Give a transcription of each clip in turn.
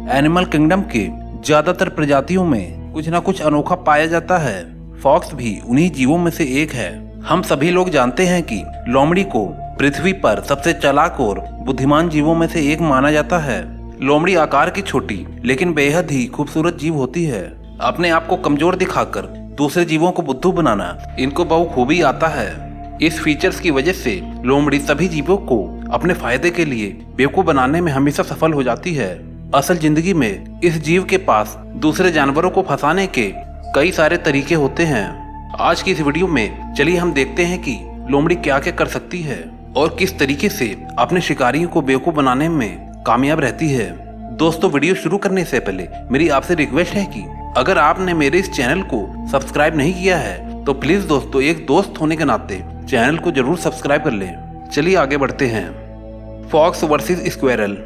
Animal kingdom के ज्यादातर प्रजातियों में कुछ न कुछ अनोखा पाया जाता है। फॉक्स भी उन्हीं जीवों में से एक है। हम सभी लोग जानते हैं कि लोमड़ी को पृथ्वी पर सबसे चालाक और बुद्धिमान जीवों में से एक माना जाता है। लोमड़ी आकार की छोटी लेकिन बेहद ही खूबसूरत जीव होती है। अपने आप को कमजोर दिखाकर दूसरे जीवों को बुद्धू बनाना इनको बखूबी आता है। इस फीचर्स की वजह से लोमड़ी सभी जीवों को अपने फायदे के लिए बेवकूफ बनाने में हमेशा सफल हो जाती है। असल जिंदगी में इस जीव के पास दूसरे जानवरों को फंसाने के कई सारे तरीके होते हैं। आज की इस वीडियो में चलिए हम देखते हैं कि लोमड़ी क्या क्या कर सकती है और किस तरीके से अपने शिकारियों को बेवकूफ बनाने में कामयाब रहती है। दोस्तों, वीडियो शुरू करने से पहले मेरी आपसे रिक्वेस्ट है कि अगर आपने मेरे इस चैनल को सब्सक्राइब नहीं किया है तो प्लीज दोस्तों, एक दोस्त होने के नाते चैनल को जरूर सब्सक्राइब कर लें। चलिए आगे बढ़ते हैं। Fox versus squirrel.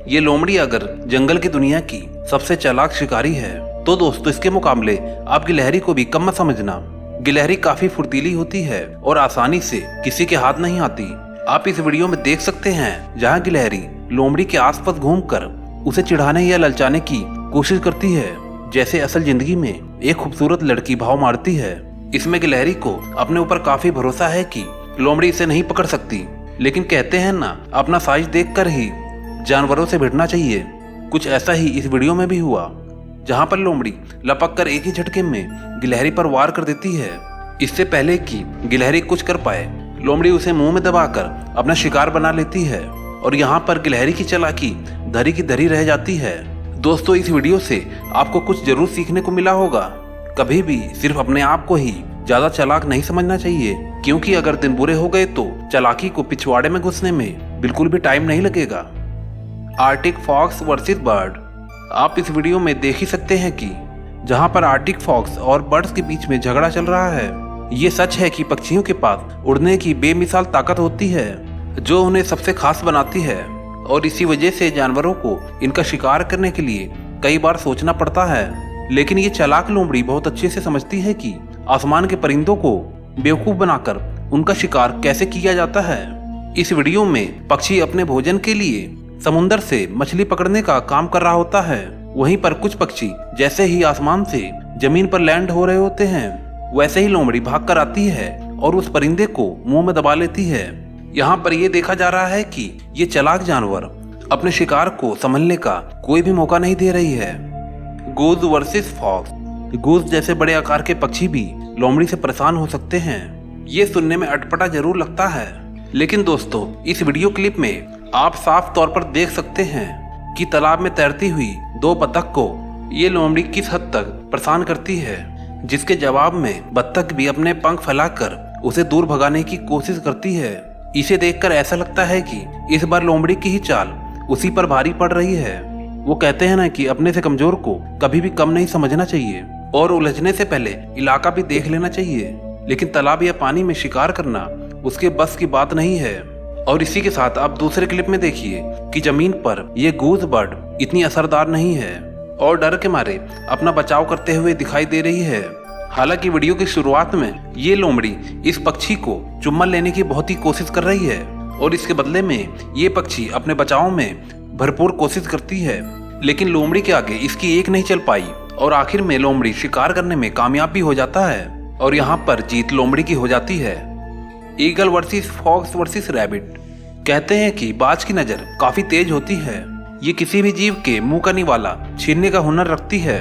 ये लोमड़ी अगर जंगल की दुनिया की सबसे चालाक शिकारी है तो दोस्तों, इसके मुकाबले आप गिलहरी को भी कम मत समझना। गिलहरी काफी फुर्तीली होती है और आसानी से किसी के हाथ नहीं आती। आप इस वीडियो में देख सकते हैं जहां गिलहरी लोमड़ी के आसपास घूमकर उसे चिढ़ाने या ललचाने की कोशिश करती है, जैसे असल जिंदगी में एक खूबसूरत लड़की भाव मारती है। इसमें गिलहरी को अपने ऊपर काफी भरोसा है कि लोमड़ी इसे नहीं पकड़ सकती, लेकिन कहते हैं ना, अपना साइज देखकर ही जानवरों से भिड़ना चाहिए। कुछ ऐसा ही इस वीडियो में भी हुआ, जहां पर लोमड़ी लपक कर एक ही झटके में गिलहरी पर वार कर देती है। इससे पहले कि गिलहरी कुछ कर पाए, लोमड़ी उसे मुंह में दबाकर अपना शिकार बना लेती है और यहाँ पर गिलहरी की चालाकी धरी की धरी रह जाती है। दोस्तों, इस वीडियो से आपको कुछ जरूर सीखने को मिला होगा। कभी भी सिर्फ अपने आप को ही ज्यादा चालाक नहीं समझना चाहिए, क्योंकि अगर दिन बुरे हो गए तो चालाकी को पिछवाड़े में घुसने में बिल्कुल भी टाइम नहीं लगेगा। Arctic fox versus bird. आप इस वीडियो में देख ही सकते हैं कि जहां पर आर्टिक फॉक्स और बर्ड्स के बीच में झगड़ा चल रहा है। ये सच है कि पक्षियों के पास उड़ने की बेमिसाल ताकत होती है, जो उन्हें सबसे खास बनाती है, और इसी वजह से जानवरों को इनका शिकार करने के लिए कई बार सोचना पड़ता है। लेकिन ये चालाक लोमड़ी बहुत अच्छे से समझती है कि आसमान के परिंदों को बेवकूफ बनाकर उनका शिकार कैसे किया जाता है। इस वीडियो में पक्षी अपने भोजन के लिए समुंदर से मछली पकड़ने का काम कर रहा होता है। वहीं पर कुछ पक्षी जैसे ही आसमान से जमीन पर लैंड हो रहे होते हैं, वैसे ही लोमड़ी भाग कर आती है और उस परिंदे को मुंह में दबा लेती है। यहाँ पर यह देखा जा रहा है कि ये चालाक जानवर अपने शिकार को संभलने का कोई भी मौका नहीं दे रही है। गूज वर्सेस फॉक्स। गूज जैसे बड़े आकार के पक्षी भी लोमड़ी से परेशान हो सकते हैं। ये सुनने में अटपटा जरूर लगता है, लेकिन दोस्तों, इस वीडियो क्लिप में आप साफ तौर पर देख सकते हैं कि तालाब में तैरती हुई दो बतख को ये लोमड़ी किस हद तक परेशान करती है, जिसके जवाब में बत्तख भी अपने पंख फैलाकर उसे दूर भगाने की कोशिश करती है। इसे देखकर ऐसा लगता है कि इस बार लोमड़ी की ही चाल उसी पर भारी पड़ रही है। वो कहते हैं ना कि अपने से कमजोर को कभी भी कम नहीं समझना चाहिए और उलझने से पहले इलाका भी देख लेना चाहिए। लेकिन तालाब या पानी में शिकार करना उसके बस की बात नहीं है। और इसी के साथ आप दूसरे क्लिप में देखिए कि जमीन पर ये गूज बर्ड इतनी असरदार नहीं है और डर के मारे अपना बचाव करते हुए दिखाई दे रही है। हालांकि वीडियो की शुरुआत में ये लोमड़ी इस पक्षी को चुम्बन लेने की बहुत ही कोशिश कर रही है और इसके बदले में ये पक्षी अपने बचाव में भरपूर कोशिश करती है, लेकिन लोमड़ी के आगे इसकी एक नहीं चल पाई और आखिर में लोमड़ी शिकार करने में कामयाब भी हो जाता है और यहाँ पर जीत लोमड़ी की हो जाती है। Eagle versus fox versus rabbit. कहते हैं कि बाज की नजर काफी तेज होती है। ये किसी भी जीव के मुंह का निवाला छीनने का हुनर रखती है।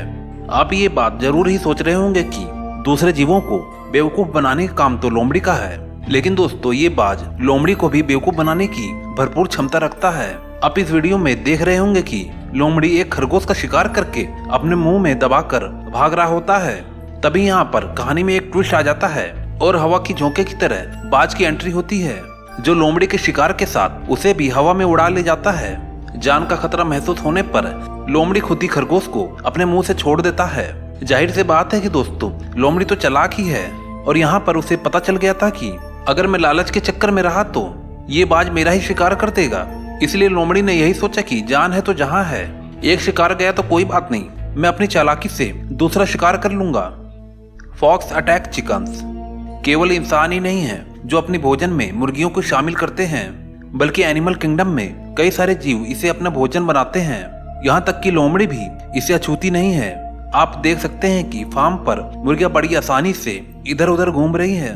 आप ये बात जरूर ही सोच रहे होंगे कि दूसरे जीवों को बेवकूफ बनाने का काम तो लोमड़ी का है, लेकिन दोस्तों, ये बाज लोमड़ी को भी बेवकूफ बनाने की भरपूर क्षमता रखता है। आप इस वीडियो में देख रहे होंगे कि लोमड़ी एक खरगोश का शिकार करके अपने मुंह में दबाकर भाग रहा होता है। तभी यहाँ पर कहानी में एक ट्विस्ट आ जाता है और हवा की झोंके की तरह बाज की एंट्री होती है, जो लोमड़ी के शिकार के साथ उसे भी हवा में उड़ा ले जाता है। जान का खतरा महसूस होने पर लोमड़ी खुद ही खरगोश को अपने मुंह से छोड़ देता है। जाहिर सी बात है कि दोस्तों, लोमड़ी तो चालाक ही है और यहाँ पर उसे पता चल गया था कि अगर मैं लालच के चक्कर में रहा तो ये बाज मेरा ही शिकार कर देगा। इसलिए लोमड़ी ने यही सोचा कि जान है तो जहां है, एक शिकार गया तो कोई बात नहीं, मैं अपनी चालाकी से दूसरा शिकार कर लूंगा। Fox attack chickens. केवल इंसान ही नहीं है जो अपने भोजन में मुर्गियों को शामिल करते हैं, बल्कि एनिमल किंगडम में कई सारे जीव इसे अपना भोजन बनाते हैं। यहाँ तक कि लोमड़ी भी इसे अछूती नहीं है। आप देख सकते हैं कि फार्म पर मुर्गियां बड़ी आसानी से इधर उधर घूम रही हैं।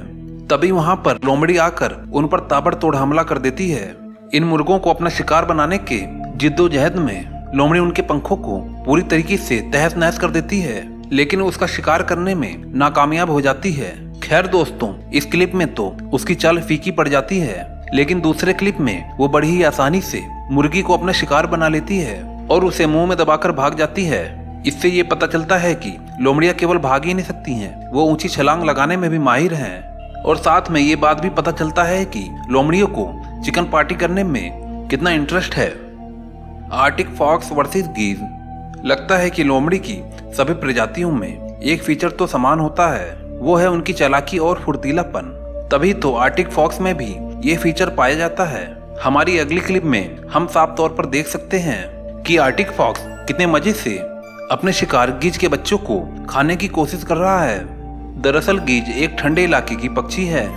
तभी वहां पर लोमड़ी आकर उन पर ताबड़तोड़ हमला कर देती है। इन मुर्गों को अपना शिकार बनाने के जिद्दोजहद में लोमड़ी उनके पंखों को पूरी तरीके से तहस नहस कर देती है, लेकिन उसका शिकार करने में नाकामयाब हो जाती है। खैर दोस्तों, इस क्लिप में तो उसकी चाल फीकी पड़ जाती है, लेकिन दूसरे क्लिप में वो बड़ी ही आसानी से मुर्गी को अपना शिकार बना लेती है और उसे मुंह में दबाकर भाग जाती है। इससे ये पता चलता है कि लोमड़ियां केवल भाग ही नहीं सकती हैं, वो ऊंची छलांग लगाने में भी माहिर हैं। और साथ में ये बात भी पता चलता है कि लोमड़ियों को चिकन पार्टी करने में कितना इंटरेस्ट है। Arctic fox versus geese. लगता है कि लोमड़ी की सभी प्रजातियों में एक फीचर तो समान होता है, वो है उनकी चालाकी और फुर्तीलापन। तभी तो आर्टिक फॉक्स में भी ये फीचर पाया जाता है। हमारी अगली क्लिप में हम साफ तौर पर देख सकते हैं कि आर्टिक फॉक्स कितने मजे से अपने शिकार गीज के बच्चों को खाने की कोशिश कर रहा है। दरअसल गीज एक ठंडे इलाके की पक्षी है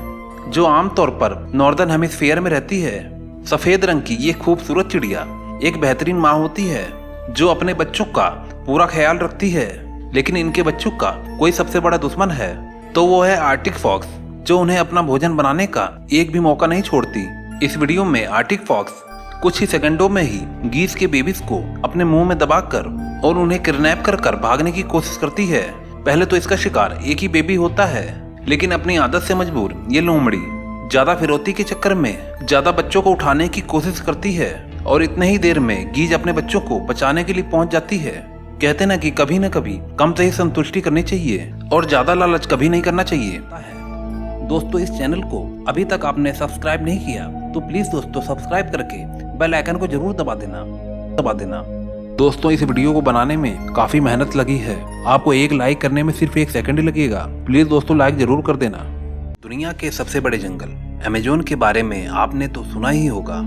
जो आमतौर पर नॉर्दर्न हेमिस्फीयर में रहती है। सफेद रंग की ये खूबसूरत चिड़िया एक बेहतरीन माँ होती है जो अपने बच्चों का पूरा ख्याल रखती है, लेकिन इनके बच्चों का कोई सबसे बड़ा दुश्मन है तो वो है आर्टिक फॉक्स, जो उन्हें अपना भोजन बनाने का एक भी मौका नहीं छोड़ती। इस वीडियो में आर्टिक फॉक्स कुछ ही सेकंडों में ही गीज के बेबीज को अपने मुंह में दबाकर और उन्हें किडनैप कर भागने की कोशिश करती है। पहले तो इसका शिकार एक ही बेबी होता है, लेकिन अपनी आदत से मजबूर ये लोमड़ी ज्यादा फिरौती के चक्कर में ज्यादा बच्चों को उठाने की कोशिश करती है और इतने ही देर में गीज अपने बच्चों को बचाने के लिए पहुंच जाती है। कहते ना कि कभी न कभी कम से ही संतुष्टि करनी चाहिए और ज्यादा लालच कभी नहीं करना चाहिए। दोस्तों, इस चैनल को अभी तक आपने सब्सक्राइब नहीं किया तो प्लीज दोस्तों सब्सक्राइब करके बेल आइकन को जरूर दबा देना। दोस्तों, इस वीडियो को बनाने में काफी मेहनत लगी है। आपको एक लाइक करने में सिर्फ 1 सेकंड ही लगेगा। प्लीज दोस्तों लाइक जरूर कर देना। दुनिया के सबसे बड़े जंगल अमेजोन के बारे में आपने तो सुना ही होगा।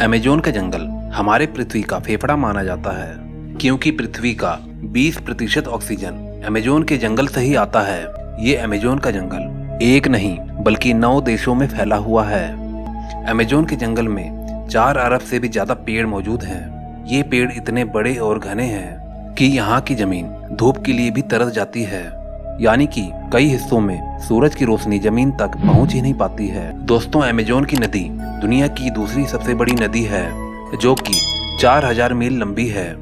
अमेजोन का जंगल हमारे पृथ्वी का फेफड़ा माना जाता है, क्योंकि पृथ्वी का 20% ऑक्सीजन अमेजोन के जंगल से ही आता है। ये अमेजोन का जंगल एक नहीं बल्कि 9 देशों में फैला हुआ है। अमेजोन के जंगल में 4 अरब से भी ज्यादा पेड़ मौजूद हैं। ये पेड़ इतने बड़े और घने हैं कि यहाँ की जमीन धूप के लिए भी तरस जाती है, यानी कि कई हिस्सों में सूरज की रोशनी जमीन तक पहुँच ही नहीं पाती है। दोस्तों, अमेजोन की नदी दुनिया की दूसरी सबसे बड़ी नदी है जो कि 4000 मील लंबी है।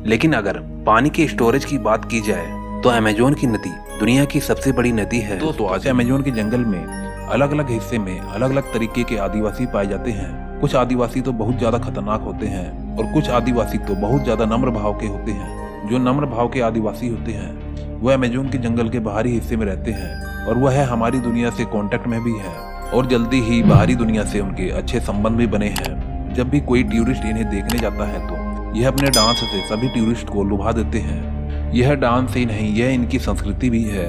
लेकिन अगर पानी के स्टोरेज की बात की जाए तो अमेजोन की नदी दुनिया की सबसे बड़ी नदी है। दोस्तों, आज अमेजोन के जंगल में अलग अलग हिस्से में अलग अलग तरीके के आदिवासी पाए जाते हैं। कुछ आदिवासी तो बहुत ज्यादा खतरनाक होते हैं और कुछ आदिवासी तो बहुत ज्यादा नम्र भाव के होते हैं। जो नम्र भाव के आदिवासी होते हैं वह अमेजोन के जंगल के बाहरी हिस्से में रहते हैं और वह हमारी दुनिया से कांटेक्ट में भी है और जल्दी ही बाहरी दुनिया से उनके अच्छे संबंध भी बने हैं। जब भी कोई टूरिस्ट इन्हें देखने जाता है तो यह अपने डांस से सभी टूरिस्ट को लुभा देते हैं। यह डांस ही नहीं, यह इनकी संस्कृति भी है।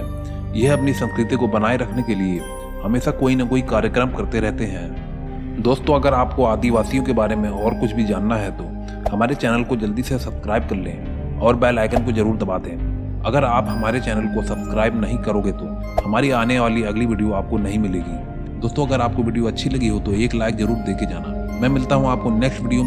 यह अपनी संस्कृति को बनाए रखने के लिए हमेशा कोई न कोई कार्यक्रम करते रहते हैं। दोस्तों, अगर आपको आदिवासियों के बारे में और कुछ भी जानना है तो हमारे चैनल को जल्दी से सब्सक्राइब कर लें और बेल आइकन को जरूर दबा दें। अगर आप हमारे चैनल को सब्सक्राइब नहीं करोगे तो हमारी आने वाली अगली वीडियो आपको नहीं मिलेगी। दोस्तों, अगर आपको वीडियो अच्छी लगी हो तो एक लाइक जरूर दे के जाना। मैं मिलता हूँ आपको नेक्स्ट वीडियो में।